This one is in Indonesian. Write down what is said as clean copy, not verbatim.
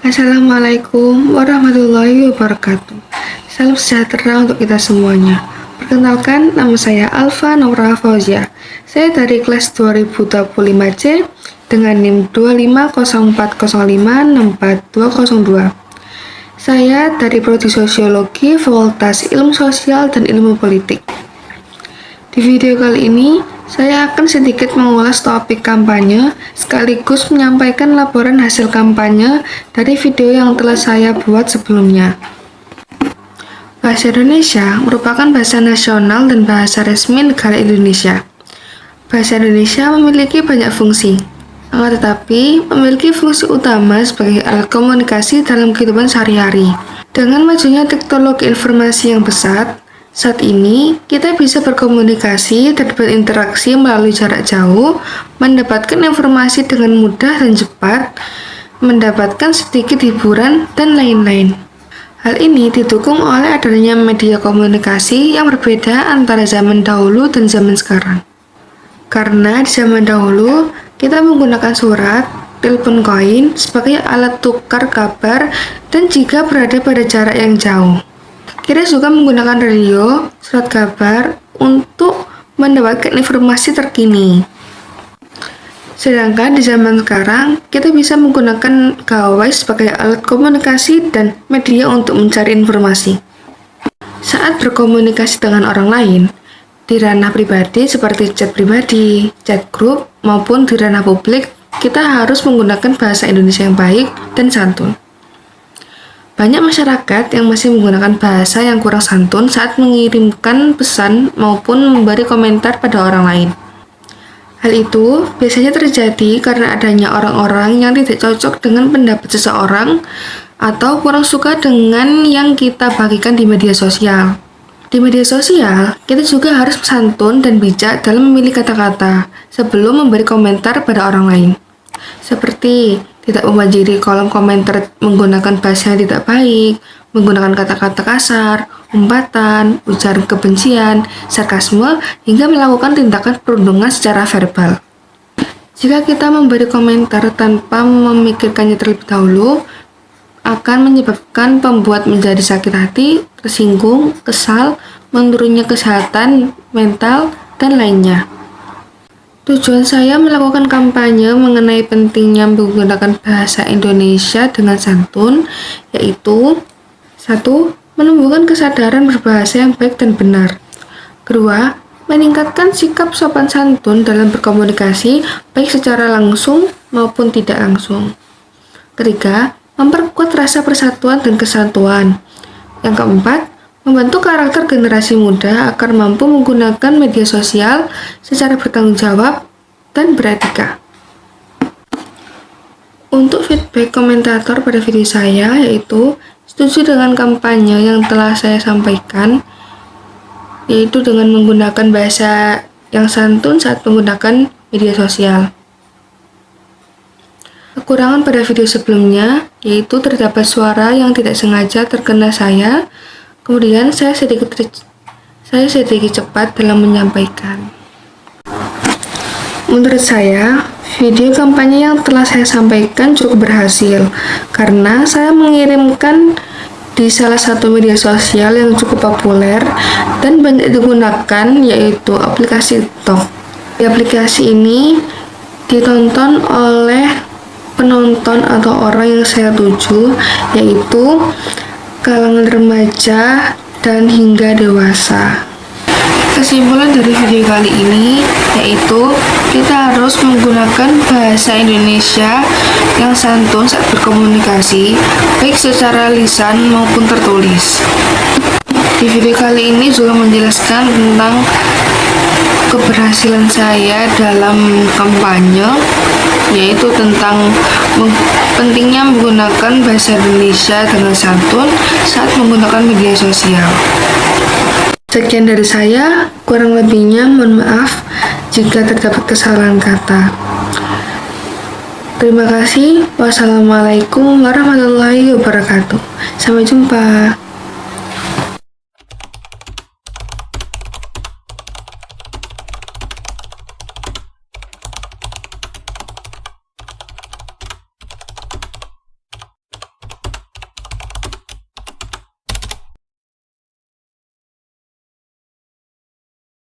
Assalamualaikum warahmatullahi wabarakatuh. Salam sejahtera untuk kita semuanya. Perkenalkan, nama saya Alfa Nora Fauzia. Saya dari kelas 2025C dengan NIM 25040564202. Saya dari Prodi Sosiologi, Fakultas Ilmu Sosial dan Ilmu Politik. Di video kali ini, saya akan sedikit mengulas topik kampanye sekaligus menyampaikan laporan hasil kampanye dari video yang telah saya buat sebelumnya. Bahasa Indonesia merupakan bahasa nasional dan bahasa resmi negara Indonesia. Bahasa Indonesia memiliki banyak fungsi, akan tetapi memiliki fungsi utama sebagai alat komunikasi dalam kehidupan sehari-hari. Dengan majunya teknologi informasi yang pesat, saat ini, kita bisa berkomunikasi dan berinteraksi melalui jarak jauh, mendapatkan informasi dengan mudah dan cepat, mendapatkan sedikit hiburan, dan lain-lain. Hal ini didukung oleh adanya media komunikasi yang berbeda antara zaman dahulu dan zaman sekarang. Karena di zaman dahulu, kita menggunakan surat, telepon koin sebagai alat tukar kabar, dan jika berada pada jarak yang jauh. Kita juga menggunakan radio, surat kabar untuk mendapatkan informasi terkini. Sedangkan di zaman sekarang, kita bisa menggunakan gawai sebagai alat komunikasi dan media untuk mencari informasi. Saat berkomunikasi dengan orang lain, di ranah pribadi seperti chat pribadi, chat grup, maupun di ranah publik, kita harus menggunakan bahasa Indonesia yang baik dan santun. Banyak masyarakat yang masih menggunakan bahasa yang kurang santun saat mengirimkan pesan maupun memberi komentar pada orang lain. Hal itu biasanya terjadi karena adanya orang-orang yang tidak cocok dengan pendapat seseorang atau kurang suka dengan yang kita bagikan di media sosial. Di media sosial, kita juga harus santun dan bijak dalam memilih kata-kata sebelum memberi komentar pada orang lain. Seperti tidak membanjiri kolom komentar menggunakan bahasa yang tidak baik, menggunakan kata-kata kasar, umpatan, ujaran kebencian, sarkasme, hingga melakukan tindakan perundungan secara verbal. Jika kita memberi komentar tanpa memikirkannya terlebih dahulu, akan menyebabkan pembuat menjadi sakit hati, tersinggung, kesal, menurunnya kesehatan mental, dan lainnya. Tujuan saya melakukan kampanye mengenai pentingnya menggunakan bahasa Indonesia dengan santun, yaitu 1. Menumbuhkan kesadaran berbahasa yang baik dan benar. 2. Meningkatkan sikap sopan santun dalam berkomunikasi, baik secara langsung maupun tidak langsung. 3. Memperkuat rasa persatuan dan kesatuan. Yang keempat, membantu karakter generasi muda agar mampu menggunakan media sosial secara bertanggung jawab dan beretika. Untuk feedback komentator pada video saya yaitu setuju dengan kampanye yang telah saya sampaikan, yaitu dengan menggunakan bahasa yang santun saat menggunakan media sosial. Kekurangan pada video sebelumnya yaitu terdapat suara yang tidak sengaja terkena saya. Kemudian saya sedikit cepat dalam menyampaikan. Menurut saya, video kampanye yang telah saya sampaikan cukup berhasil karena saya mengirimkan di salah satu media sosial yang cukup populer dan banyak digunakan, yaitu aplikasi TikTok. Di aplikasi ini ditonton oleh penonton atau orang yang saya tuju, yaitu kalangan remaja dan hingga dewasa. Kesimpulan dari video kali ini yaitu kita harus menggunakan bahasa Indonesia yang santun saat berkomunikasi, baik secara lisan maupun tertulis. Di video kali ini juga menjelaskan tentang keberhasilan saya dalam kampanye, yaitu tentang pentingnya menggunakan bahasa Indonesia dengan santun saat menggunakan media sosial. Sekian dari saya, kurang lebihnya mohon maaf jika terdapat kesalahan kata. Terima kasih. Wassalamualaikum warahmatullahi wabarakatuh. Sampai jumpa.